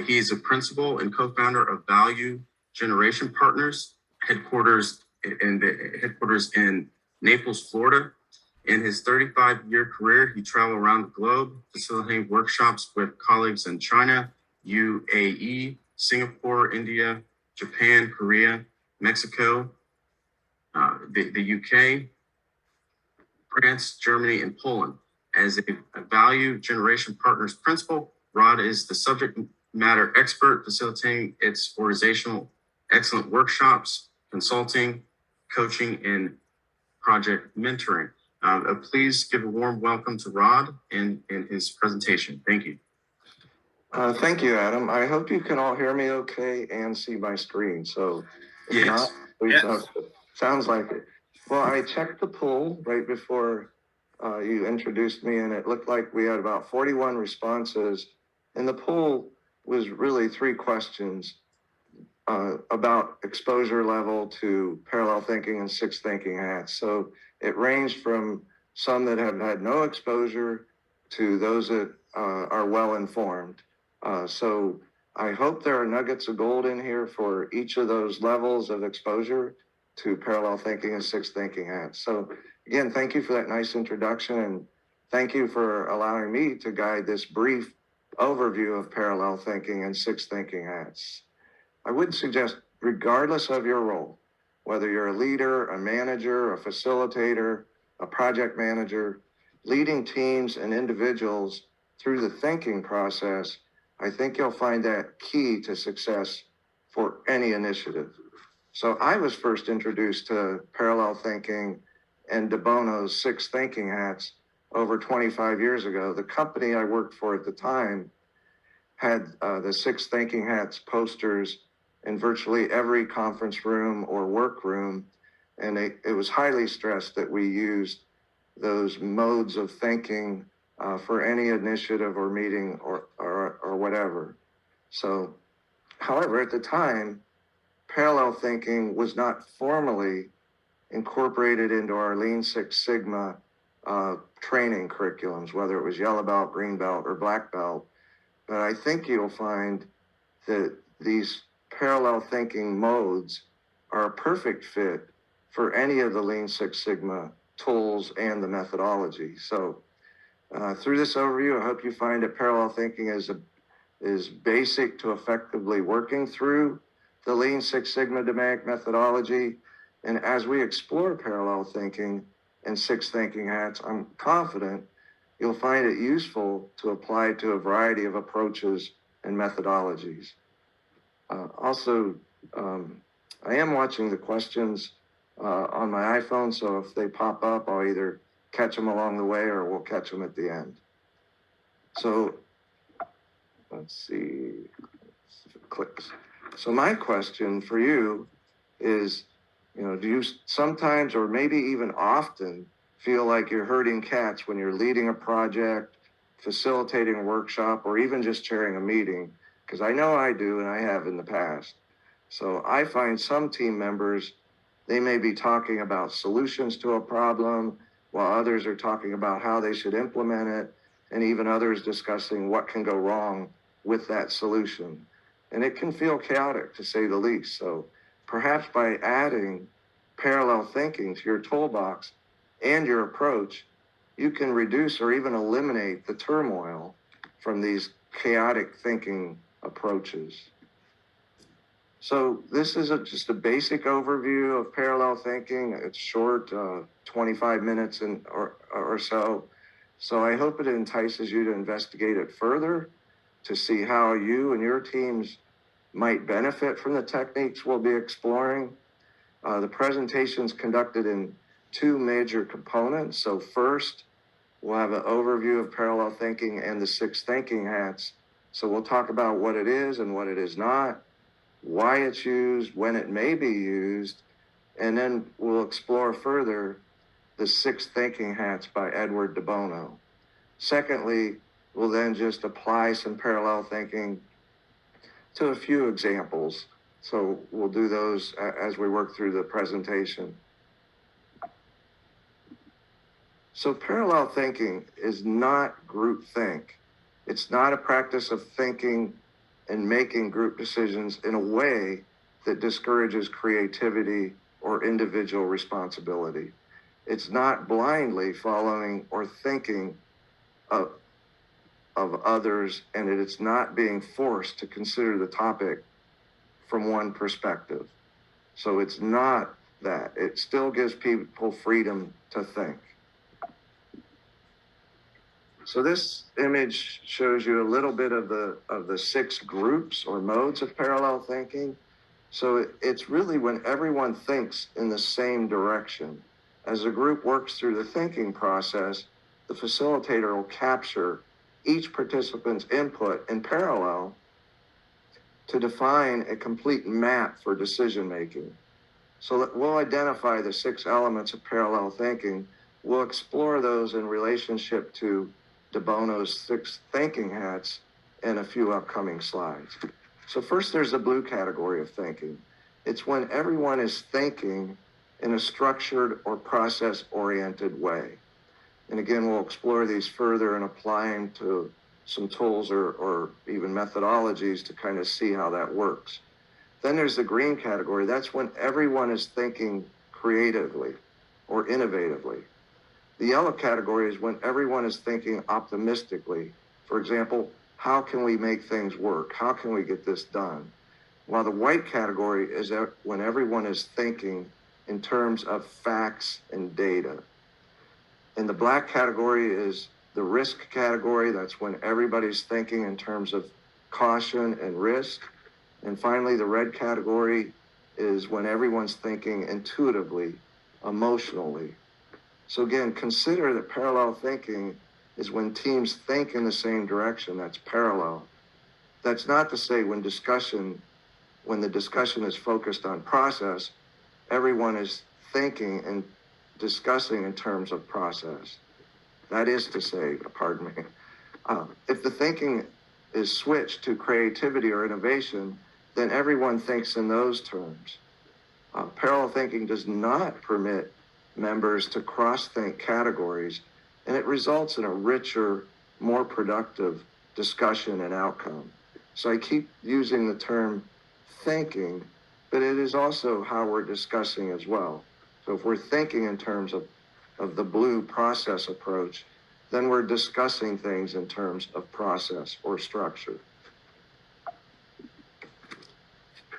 He is a principal and co-founder of Value Generation Partners, headquarters in Naples, Florida. In his 35-year career, he traveled around the globe, facilitating workshops with colleagues in China, UAE, Singapore, India, Japan, Korea, Mexico, the UK, France, Germany, and Poland. As a Value Generation Partners principal, Rod is the subject matter expert facilitating its organizational excellent workshops, consulting, coaching, and project mentoring. Please give a warm welcome to Rod in his presentation. Thank you. Thank you, Adam. I hope you can all hear me okay and see my screen. So if Yes. not, please Yes. sounds like it. Well, I checked the poll right before you introduced me, and it looked like we had about 41 responses. And the poll was really 3 questions about exposure level to parallel thinking and 6 thinking hats. So it ranged from some that have had no exposure to those that are well informed. So I hope there are nuggets of gold in here for each of those levels of exposure to parallel thinking and 6 thinking hats. So again, thank you for that nice introduction, and thank you for allowing me to guide this brief overview of parallel thinking and 6 thinking hats. I would suggest, regardless of your role, whether you're a leader, a manager, a facilitator, a project manager, leading teams and individuals through the thinking process, I think you'll find that key to success for any initiative. So I was first introduced to parallel thinking and to Bono's 6 thinking hats over 25 years ago. The company I worked for at the time had the 6 thinking hats posters in virtually every conference room or workroom, and it was highly stressed that we used those modes of thinking for any initiative or meeting or whatever. So, however, at the time, parallel thinking was not formally incorporated into our Lean Six Sigma training curriculums, whether it was yellow belt, green belt, or black belt. But I think you'll find that these parallel thinking modes are a perfect fit for any of the Lean Six Sigma tools and the methodology. So through this overview, I hope you find that parallel thinking is basic to effectively working through the Lean Six Sigma DMAIC methodology. And as we explore parallel thinking and 6 thinking hats, I'm confident you'll find it useful to apply to a variety of approaches and methodologies. Also, I am watching the questions on my iPhone, so if they pop up, I'll either catch them along the way or we'll catch them at the end. So let's see if it clicks. So my question for you is, do you sometimes or maybe even often feel like you're herding cats when you're leading a project, facilitating a workshop, or even just chairing a meeting? Because I know I do, and I have in the past. So I find some team members, they may be talking about solutions to a problem, while others are talking about how they should implement it, and even others discussing what can go wrong with that solution. And it can feel chaotic, to say the least. So perhaps by adding parallel thinking to your toolbox and your approach, you can reduce or even eliminate the turmoil from these chaotic thinking approaches. So this is just a basic overview of parallel thinking. It's short, 25 minutes or so. So I hope it entices you to investigate it further, to see how you and your teams might benefit from the techniques we'll be exploring. The presentation's conducted in 2 major components. So first, we'll have an overview of parallel thinking and the 6 thinking hats. So we'll talk about what it is and what it is not, why it's used, when it may be used, and then we'll explore further the 6 thinking hats by Edward de Bono. Secondly, we'll then just apply some parallel thinking to a few examples. So we'll do those as we work through the presentation. So parallel thinking is not groupthink. It's not a practice of thinking and making group decisions in a way that discourages creativity or individual responsibility. It's not blindly following or thinking of, of others, and it's not being forced to consider the topic from one perspective. So it's not that. It still gives people freedom to think. So this image shows you a little bit of the 6 groups or modes of parallel thinking. So it's really when everyone thinks in the same direction. As a group works through the thinking process, the facilitator will capture each participant's input in parallel to define a complete map for decision making. So that we'll identify the 6 elements of parallel thinking. We'll explore those in relationship to Bono's 6 thinking hats in a few upcoming slides. So first, there's the blue category of thinking. It's when everyone is thinking in a structured or process-oriented way. And again, we'll explore these further and apply them to some tools or even methodologies to kind of see how that works. Then there's the green category. That's when everyone is thinking creatively or innovatively. The yellow category is when everyone is thinking optimistically. For example, how can we make things work? How can we get this done? While the white category is when everyone is thinking in terms of facts and data. And the black category is the risk category. That's when everybody's thinking in terms of caution and risk. And finally, the red category is when everyone's thinking intuitively, emotionally. So again, consider that parallel thinking is when teams think in the same direction. That's parallel. That's not to say when the discussion is focused on process, everyone is thinking and discussing in terms of process. That is to say, pardon me, if the thinking is switched to creativity or innovation, then everyone thinks in those terms. Parallel thinking does not permit members to cross-think categories, and it results in a richer, more productive discussion and outcome. So I keep using the term thinking, but it is also how we're discussing as well. So if we're thinking in terms of the blue process approach, then we're discussing things in terms of process or structure.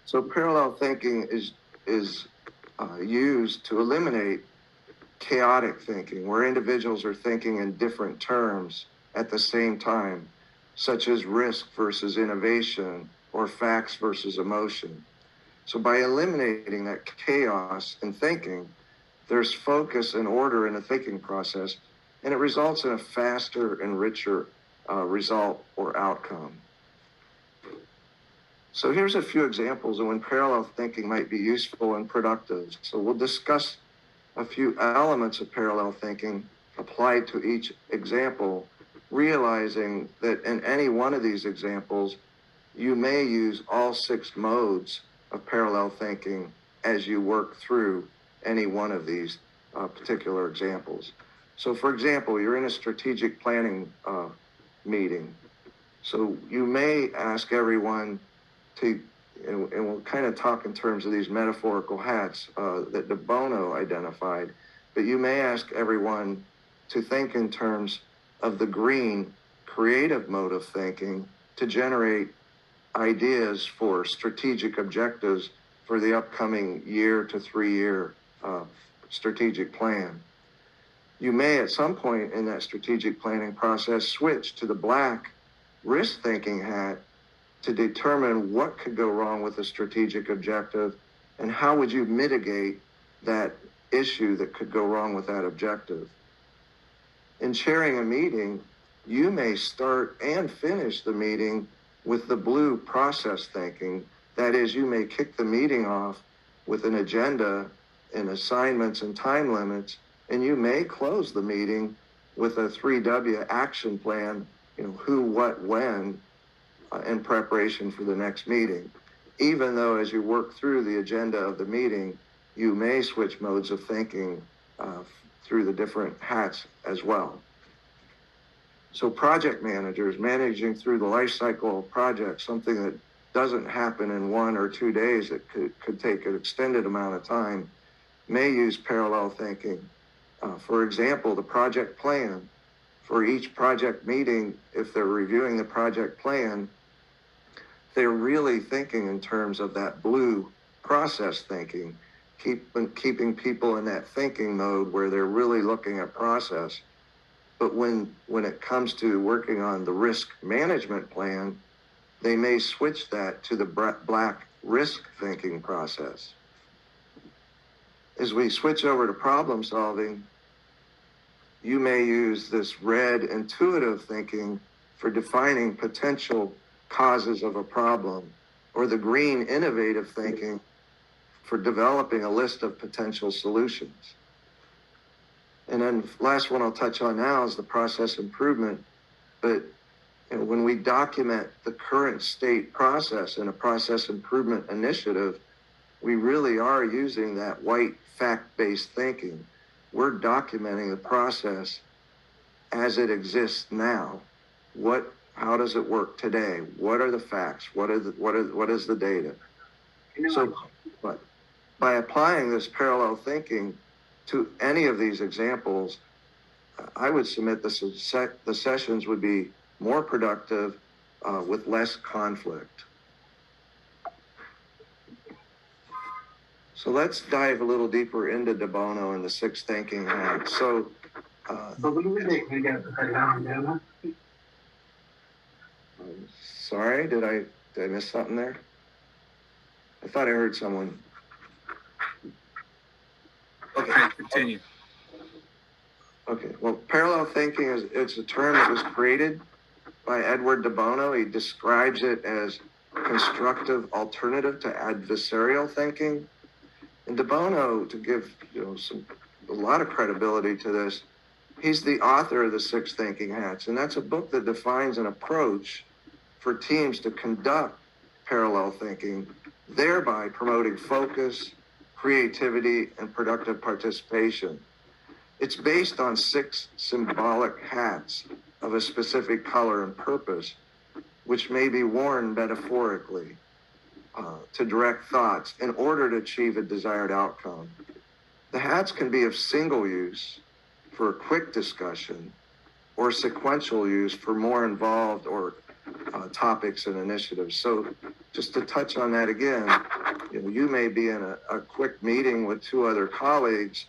So parallel thinking is used to eliminate chaotic thinking, where individuals are thinking in different terms at the same time, such as risk versus innovation or facts versus emotion. So by eliminating that chaos in thinking, there's focus and order in the thinking process, and it results in a faster and richer result or outcome. So here's a few examples of when parallel thinking might be useful and productive. So we'll discuss a few elements of parallel thinking applied to each example, realizing that in any one of these examples, you may use all 6 modes of parallel thinking as you work through any one of these particular examples. So for example, you're in a strategic planning meeting. So you may ask everyone to, and we'll kind of talk in terms of these metaphorical hats that Bono identified, but you may ask everyone to think in terms of the green creative mode of thinking to generate ideas for strategic objectives for the upcoming year to 3-year strategic plan. You may at some point in that strategic planning process switch to the black risk thinking hat to determine what could go wrong with a strategic objective and how would you mitigate that issue that could go wrong with that objective. In chairing a meeting, you may start and finish the meeting with the blue process thinking. That is, you may kick the meeting off with an agenda and assignments and time limits, and you may close the meeting with a 3W action plan, who, what, when, in preparation for the next meeting. Even though as you work through the agenda of the meeting, you may switch modes of thinking through the different hats as well. So project managers managing through the life cycle of projects, something that doesn't happen in 1 or 2 days, it could take an extended amount of time, may use parallel thinking. For example, the project plan. For each project meeting, if they're reviewing the project plan, they're really thinking in terms of that blue process thinking, keeping people in that thinking mode where they're really looking at process. But when it comes to working on the risk management plan, they may switch that to the black risk thinking process. As we switch over to problem solving, you may use this red intuitive thinking for defining potential causes of a problem, or the green innovative thinking for developing a list of potential solutions. And then last one I'll touch on now is the process improvement. But when we document the current state process in a process improvement initiative, we really are using that white fact-based thinking. We're documenting the process as it exists now. How does it work today? What are the facts? What is the data? So, but by applying this parallel thinking to any of these examples, I would submit the sessions would be more productive with less conflict. So let's dive a little deeper into De Bono and the 6 thinking hacks. So, sorry, did I miss something there? I thought I heard someone. Okay, continue. Okay, well, parallel thinking it's a term that was created by Edward De Bono. He describes it as constructive alternative to adversarial thinking. And De Bono, to give a lot of credibility to this, he's the author of the 6 Thinking Hats, and that's a book that defines an approach for teams to conduct parallel thinking, thereby promoting focus, creativity, and productive participation. It's based on 6 symbolic hats of a specific color and purpose, which may be worn metaphorically to direct thoughts in order to achieve a desired outcome. The hats can be of single use for a quick discussion or sequential use for more involved or topics and initiatives. So just to touch on that again, you may be in a quick meeting with 2 other colleagues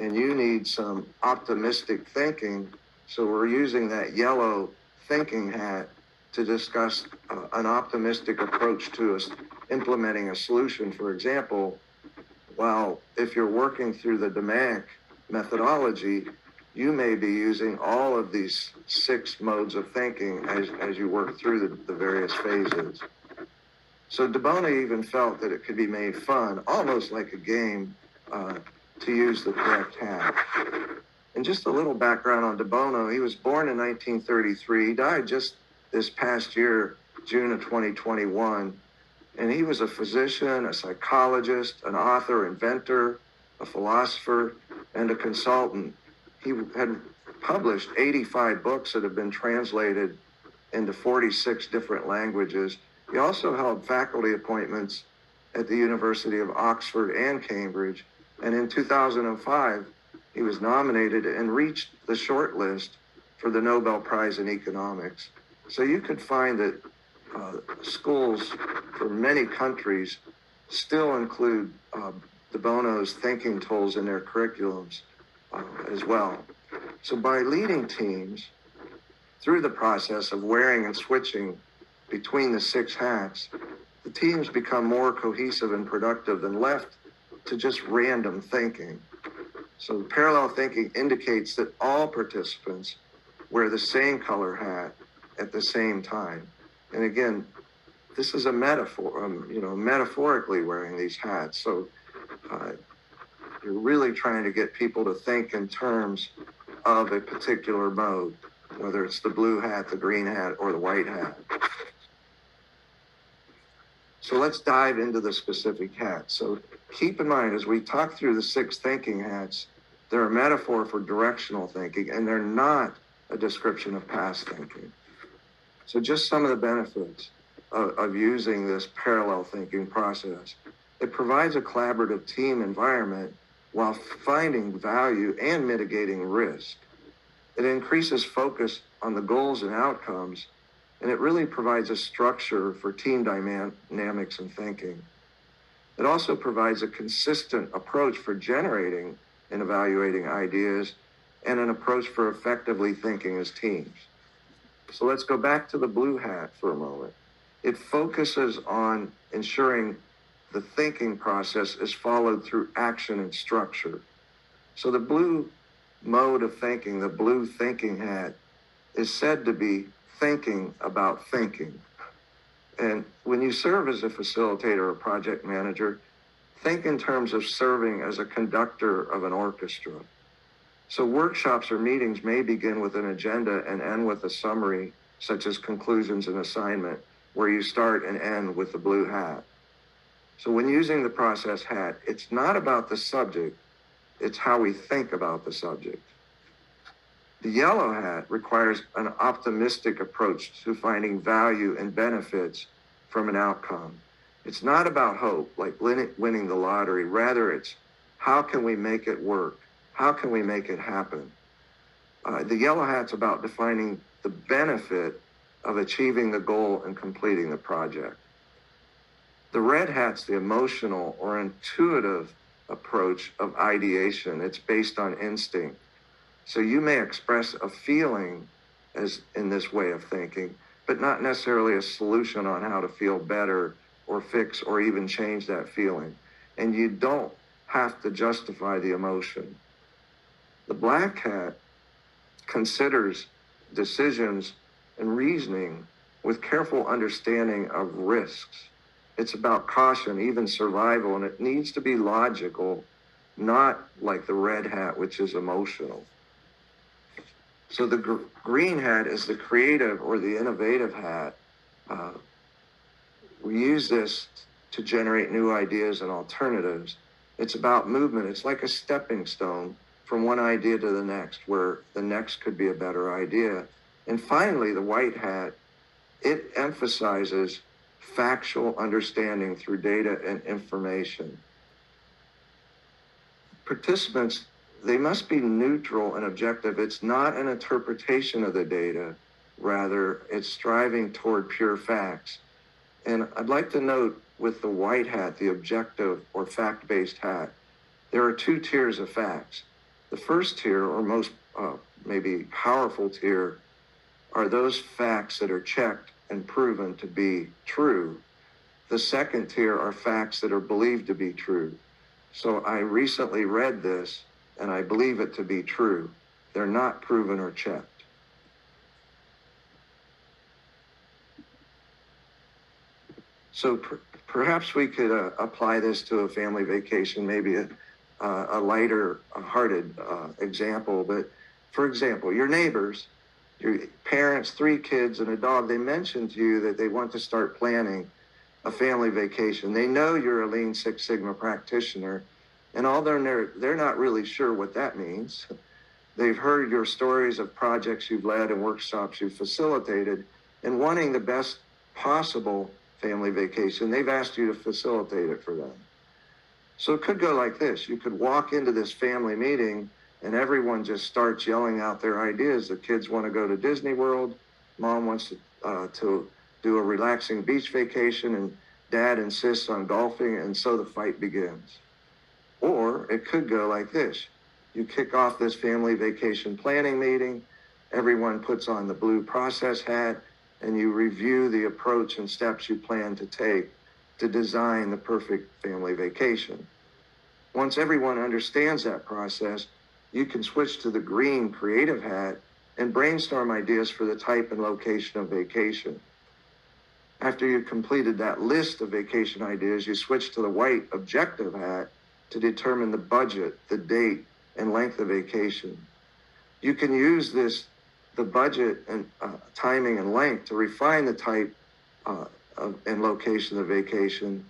and you need some optimistic thinking. So we're using that yellow thinking hat to discuss an optimistic approach to implementing a solution. For example, while if you're working through the DMAIC methodology, you may be using all of these 6 modes of thinking as you work through the various phases. So De Bono even felt that it could be made fun, almost like a game, to use the correct hat. And just a little background on De Bono, he was born in 1933, he died just this past year, June of 2021. And he was a physician, a psychologist, an author, inventor, a philosopher, and a consultant. He had published 85 books that have been translated into 46 different languages. He also held faculty appointments at the University of Oxford and Cambridge. And in 2005, he was nominated and reached the short list for the Nobel Prize in Economics. So you could find that schools from many countries still include De Bono's thinking tools in their curriculums as well. So by leading teams through the process of wearing and switching between the 6 hats, the teams become more cohesive and productive than left to just random thinking. So parallel thinking indicates that all participants wear the same color hat at the same time. And again, this is a metaphor, metaphorically wearing these hats. So you're really trying to get people to think in terms of a particular mode, whether it's the blue hat, the green hat, or the white hat. So let's dive into the specific hats. So keep in mind, as we talk through the 6 thinking hats, they're a metaphor for directional thinking, and they're not a description of past thinking. So just some of the benefits of using this parallel thinking process. It provides a collaborative team environment while finding value and mitigating risk. It increases focus on the goals and outcomes, and it really provides a structure for team dynamics and thinking. It also provides a consistent approach for generating and evaluating ideas and an approach for effectively thinking as teams. So let's go back to the blue hat for a moment. It focuses on ensuring the thinking process is followed through action and structure. So the blue mode of thinking, the blue thinking hat, is said to be thinking about thinking. And when you serve as a facilitator or project manager, think in terms of serving as a conductor of an orchestra. So workshops or meetings may begin with an agenda and end with a summary, such as conclusions and assignment, where you start and end with the blue hat. So when using the process hat, it's not about the subject, it's how we think about the subject. The yellow hat requires an optimistic approach to finding value and benefits from an outcome. It's not about hope, like winning the lottery. Rather, it's how can we make it work? How can we make it happen? The yellow hat's about defining the benefit of achieving the goal and completing the project. The red hat's the emotional or intuitive approach of ideation. It's based on instinct. So you may express a feeling as in this way of thinking, but not necessarily a solution on how to feel better or fix or even change that feeling. And you don't have to justify the emotion. The black hat considers decisions and reasoning with careful understanding of risks. It's about caution, even survival, and it needs to be logical, not like the red hat, which is emotional. So the green hat is the creative or the innovative hat. We use this to generate new ideas and alternatives. It's about movement. It's like a stepping stone from one idea to the next, where the next could be a better idea. And finally, the white hat, it emphasizes factual understanding through data and information. Participants, they must be neutral and objective. It's not an interpretation of the data. Rather, it's striving toward pure facts. And I'd like to note with the white hat, the objective or fact-based hat, there are two tiers of facts. The first tier, or most maybe powerful tier, are those facts that are checked and proven to be true. The second tier are facts that are believed to be true. So I recently read this and I believe it to be true. They're not proven or checked. So perhaps we could apply this to a family vacation, maybe a lighter hearted example. But for example, your neighbors, your parents, 3 kids and a dog, they mentioned to you that they want to start planning a family vacation. They know you're a Lean Six Sigma practitioner, and although they're not really sure what that means, they've heard your stories of projects you've led and workshops you've facilitated, and wanting the best possible family vacation, they've asked you to facilitate it for them. So it could go like this. You could walk into this family meeting and everyone just starts yelling out their ideas. The kids want to go to Disney World, mom wants to do a relaxing beach vacation, and dad insists on golfing, and so the fight begins. Or it could go like this. You kick off this family vacation planning meeting, everyone puts on the blue process hat, and you review the approach and steps you plan to take to design the perfect family vacation. Once everyone understands that process, you can switch to the green creative hat and brainstorm ideas for the type and location of vacation. After you've completed that list of vacation ideas, you switch to the white objective hat to determine the budget, the date, and length of vacation. You can use the budget and timing and length to refine the type and location of vacation,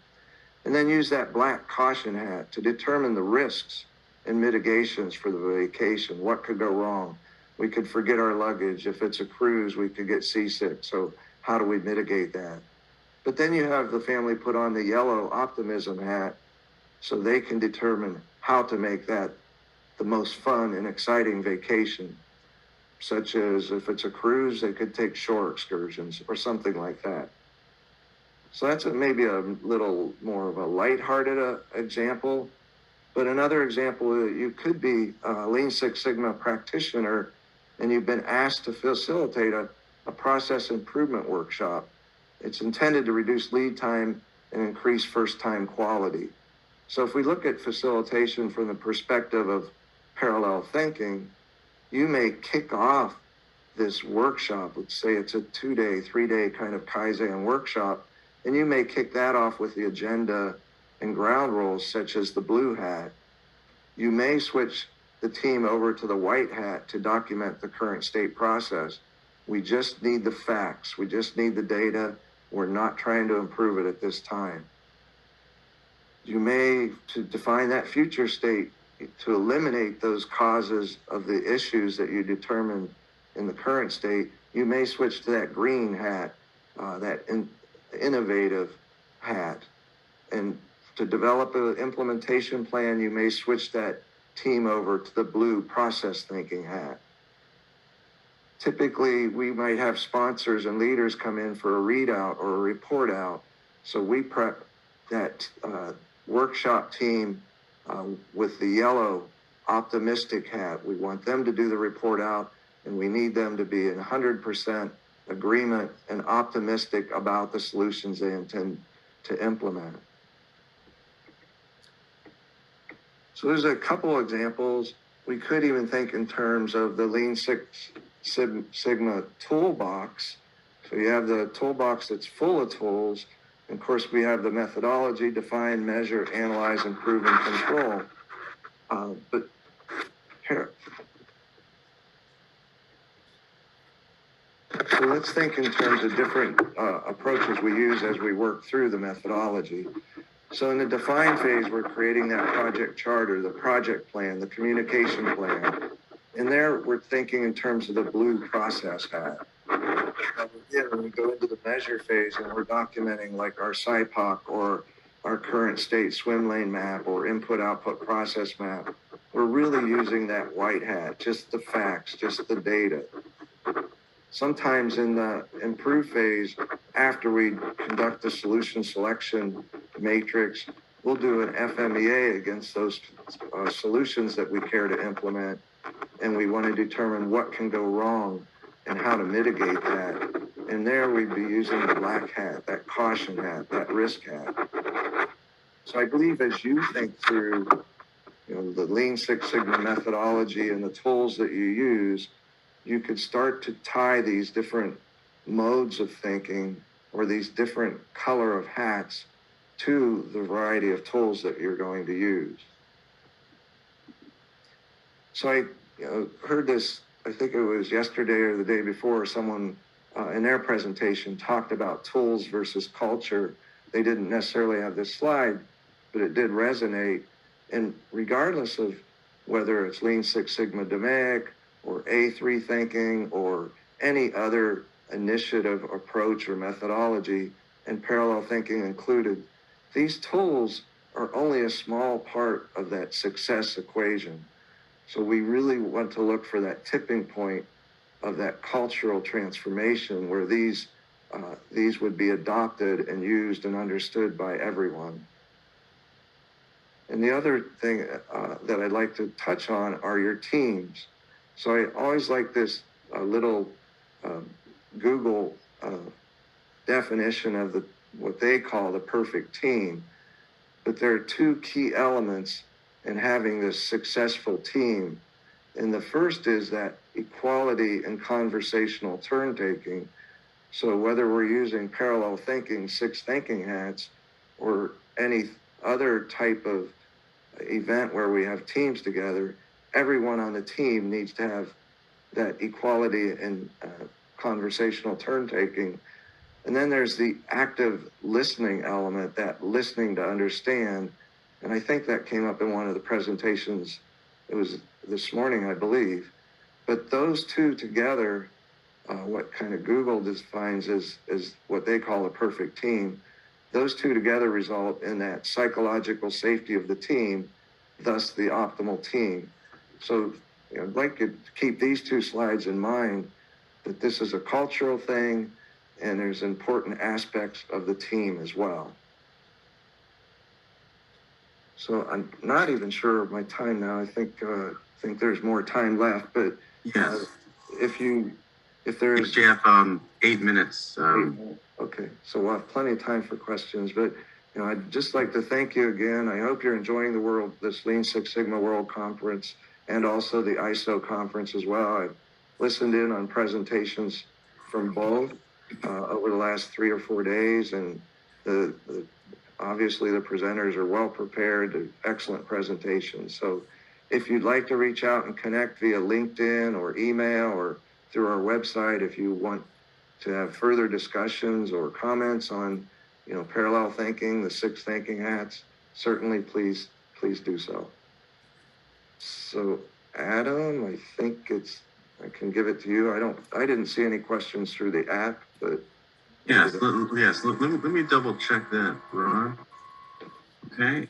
and then use that black caution hat to determine the risks and mitigations for the vacation. What could go wrong? we could forget our luggage. If it's a cruise, we could get seasick. So how do we mitigate that? But then you have the family put on the yellow optimism hat so they can determine how to make that the most fun and exciting vacation, such as if it's a cruise, they could take shore excursions or something like that. So that's maybe a little more of a lighthearted example. But another example, you could be a Lean Six Sigma practitioner and you've been asked to facilitate a process improvement workshop. It's intended to reduce lead time and increase first-time quality. So if we look at facilitation from the perspective of parallel thinking, you may kick off this workshop. Let's say it's a 2-day, 3-day kind of Kaizen workshop, and you may kick that off with the agenda and ground rules such as the blue hat. You may switch the team over to the white hat to document the current state process. We just need the facts. We just need the data. We're not trying to improve it at this time. You may, to define that future state, to eliminate those causes of the issues that you determined in the current state, you may switch to that green hat, innovative hat. And to develop an implementation plan, you may switch that team over to the blue process thinking hat. Typically, we might have sponsors and leaders come in for a readout or a report out. So we prep that workshop team with the yellow optimistic hat. We want them to do the report out, and we need them to be in 100% agreement and optimistic about the solutions they intend to implement. So there's a couple examples. We could even think in terms of the Lean Six Sigma toolbox. So you have the toolbox that's full of tools. And of course, we have the methodology: define, measure, analyze, improve, and control. But here, so let's think in terms of different approaches we use as we work through the methodology. So in the define phase, we're creating that project charter, the project plan, the communication plan. And there, we're thinking in terms of the blue process hat. When we go into the measure phase and we're documenting like our SIPOC or our current state swim lane map or input-output process map, we're really using that white hat, just the facts, just the data. Sometimes in the improve phase, after we conduct the solution selection matrix, we'll do an FMEA against those solutions that we care to implement, and we want to determine what can go wrong and how to mitigate that. And there we'd be using the black hat, that caution hat, that risk hat. So I believe as you think through, the Lean Six Sigma methodology and the tools that you use, you could start to tie these different modes of thinking or these different color of hats to the variety of tools that you're going to use. So I heard this, I think it was yesterday or the day before, someone in their presentation talked about tools versus culture. They didn't necessarily have this slide, but it did resonate. And regardless of whether it's Lean Six Sigma DMAIC or A3 thinking or any other initiative approach or methodology, and parallel thinking included, these tools are only a small part of that success equation. So we really want to look for that tipping point of that cultural transformation where these would be adopted and used and understood by everyone. And the other thing that I'd like to touch on are your teams. So I always like this little Google definition of what they call the perfect team. But there are two key elements in having this successful team. And the first is that equality and conversational turn-taking. So whether we're using parallel thinking, six thinking hats, or any other type of event where we have teams together, everyone on the team needs to have that equality and conversational turn-taking. And then there's the active listening element, that listening to understand. And I think that came up in one of the presentations. It was this morning, I believe. But those two together, what kind of Google defines is what they call a perfect team. Those two together result in that psychological safety of the team, thus the optimal team. So I'd like to keep these two slides in mind, that this is a cultural thing and there's important aspects of the team as well. So I'm not even sure of my time now. I think there's more time left, but Yes. if there's Jeff, 8 minutes. Okay, so we'll have plenty of time for questions, but I'd just like to thank you again. I hope you're enjoying this Lean Six Sigma World Conference and also the ISO conference as well. I've listened in on presentations from both over the last 3 or 4 days, and obviously the presenters are well prepared, excellent presentations. So if you'd like to reach out and connect via LinkedIn or email or through our website, if you want to have further discussions or comments on, parallel thinking, the 6 thinking hats, certainly please do so. So Adam, I think I can give it to you. I didn't see any questions through the app, but. Yes, let me double check that, Ron. Okay.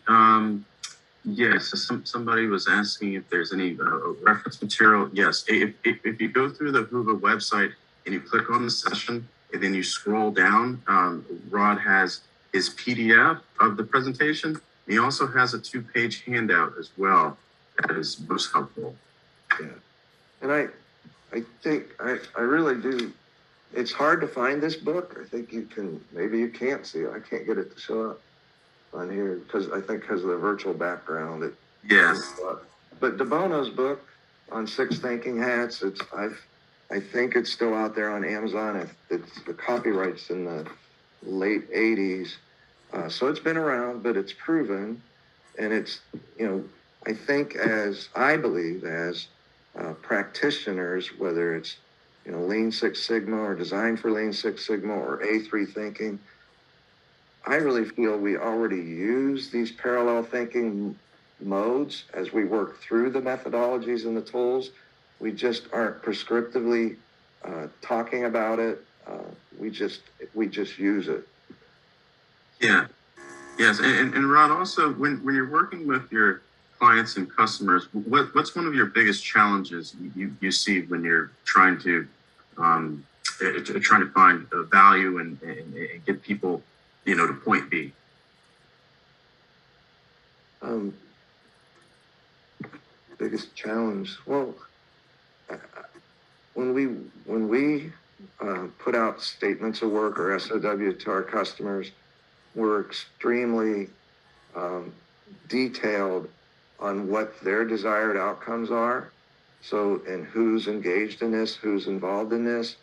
Yes, so somebody was asking if there's any reference material. Yes, if you go through the Hoover website and you click on the session and then you scroll down, Rod has his PDF of the presentation. He also has a 2-page handout as well. That is most helpful. Yeah, and I think I really do. It's hard to find this book. I think maybe you can't see it. I can't get it to show up on here because of the virtual background. Yes. But Bono's book on 6 thinking hats, I think it's still out there on Amazon. It's the copyright's in the late 80s. So it's been around, but it's proven. And it's, I believe as practitioners, whether it's, Lean Six Sigma or Design for Lean Six Sigma or A3 thinking, I really feel we already use these parallel thinking modes as we work through the methodologies and the tools. We just aren't prescriptively talking about it. We just use it. Yeah. Yes. And Ron, also when you're working with your clients and customers, what's one of your biggest challenges you see when you're trying to find a value and get people, to point B? Biggest challenge. Well, when we put out statements of work or SOW to our customers, we're extremely detailed on what their desired outcomes are. So, and who's engaged in this, who's involved in this.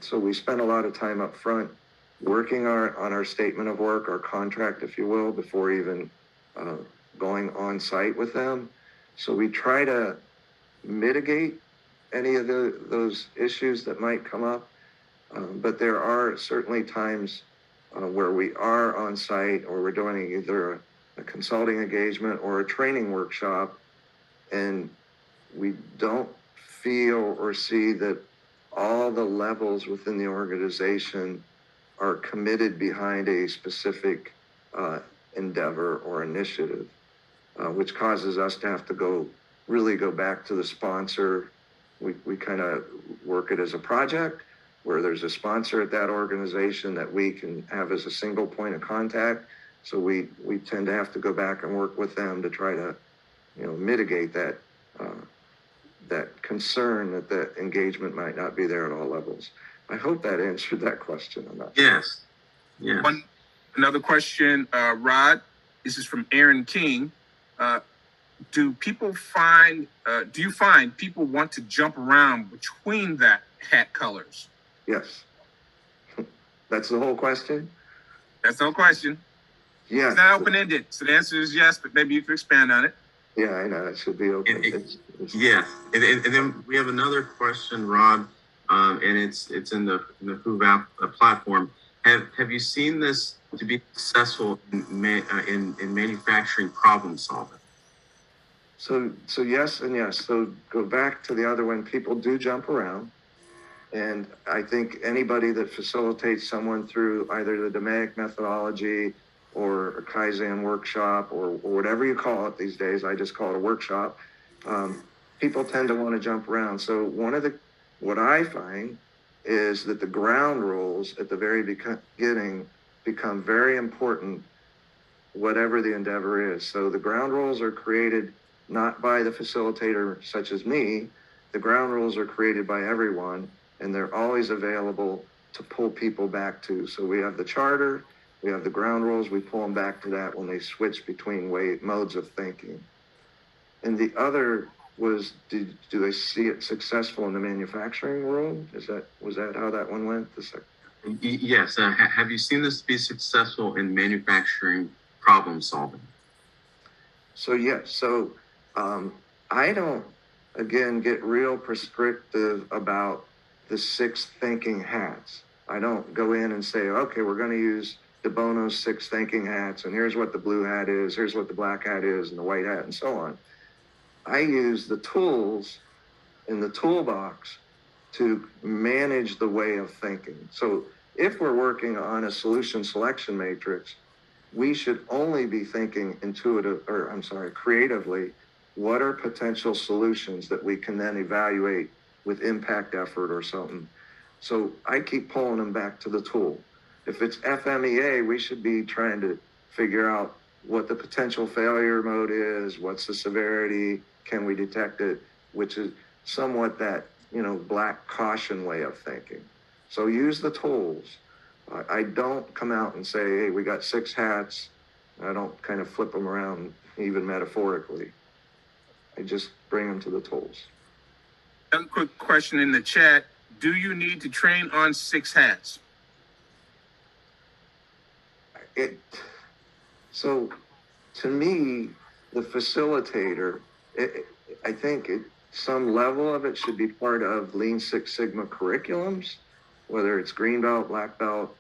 So we spend a lot of time up front working on our statement of work, our contract, if you will, before even going on site with them. So we try to mitigate any of those issues that might come up. But there are certainly times where we are on site or we're doing either a consulting engagement or a training workshop, and we don't feel or see that all the levels within the organization are committed behind a specific endeavor or initiative, which causes us to have to go back to the sponsor. We kind of work it as a project where there's a sponsor at that organization that we can have as a single point of contact. So we tend to have to go back and work with them to try to, mitigate that concern that the engagement might not be there at all levels. I hope that answered that question. Yes. Yeah. Another question, Rod. This is from Aaron King. Do you find people want to jump around between that hat colors? Yes. That's the whole question? That's the whole question. Yeah. It's not open-ended. So the answer is yes, but maybe you can expand on it. Yeah, I know. It should be open. Yeah. And then we have another question, Rod, and it's in the Hoove app platform. Have you seen this to be successful in manufacturing problem solving? So yes and yes. So go back to the other one. People do jump around. And I think anybody that facilitates someone through either the Domaic methodology or a Kaizen workshop or whatever you call it these days, I just call it a workshop. People tend to want to jump around. So what I find is that the ground rules at the very beginning become very important, whatever the endeavor is. So the ground rules are created not by the facilitator such as me. The ground rules are created by everyone, and they're always available to pull people back to. So we have the charter, we have the ground rules, we pull them back to that when they switch between modes of thinking. And the other was, do they see it successful in the manufacturing world? Was that how that one went? Yes. Have you seen this be successful in manufacturing problem solving? So yes. So I don't, again, get real prescriptive about the 6 thinking hats. I don't go in and say, okay, we're going to use the Bono's 6 thinking hats, and here's what the blue hat is, here's what the black hat is, and the white hat, and so on. I use the tools in the toolbox to manage the way of thinking. So if we're working on a solution selection matrix, we should only be thinking creatively. What are potential solutions that we can then evaluate with impact effort or something? So I keep pulling them back to the tool. If it's FMEA, we should be trying to figure out what the potential failure mode is, what's the severity, can we detect it, which is somewhat that, black caution way of thinking. So use the tools. I don't come out and say, hey, we got 6 hats. I don't kind of flip them around even metaphorically. I just bring them to the tools. One quick question in the chat. Do you need to train on 6 hats? So to me, the facilitator, I think some level of it should be part of Lean Six Sigma curriculums, whether it's green belt, black belt,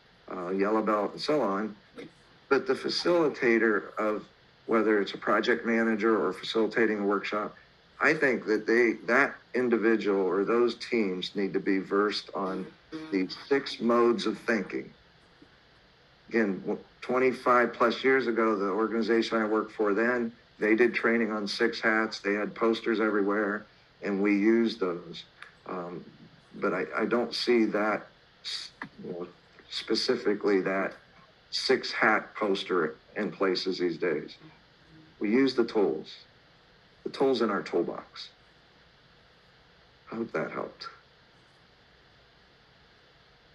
yellow belt, and so on. But the facilitator of whether it's a project manager or facilitating a workshop, I think that that individual or those teams need to be versed on these 6 modes of thinking. Again, 25 plus years ago, the organization I worked for then, they did training on 6 hats. They had posters everywhere, and we used those. But I don't see that, specifically that 6 hat poster in places these days. We use the tools in our toolbox. I hope that helped.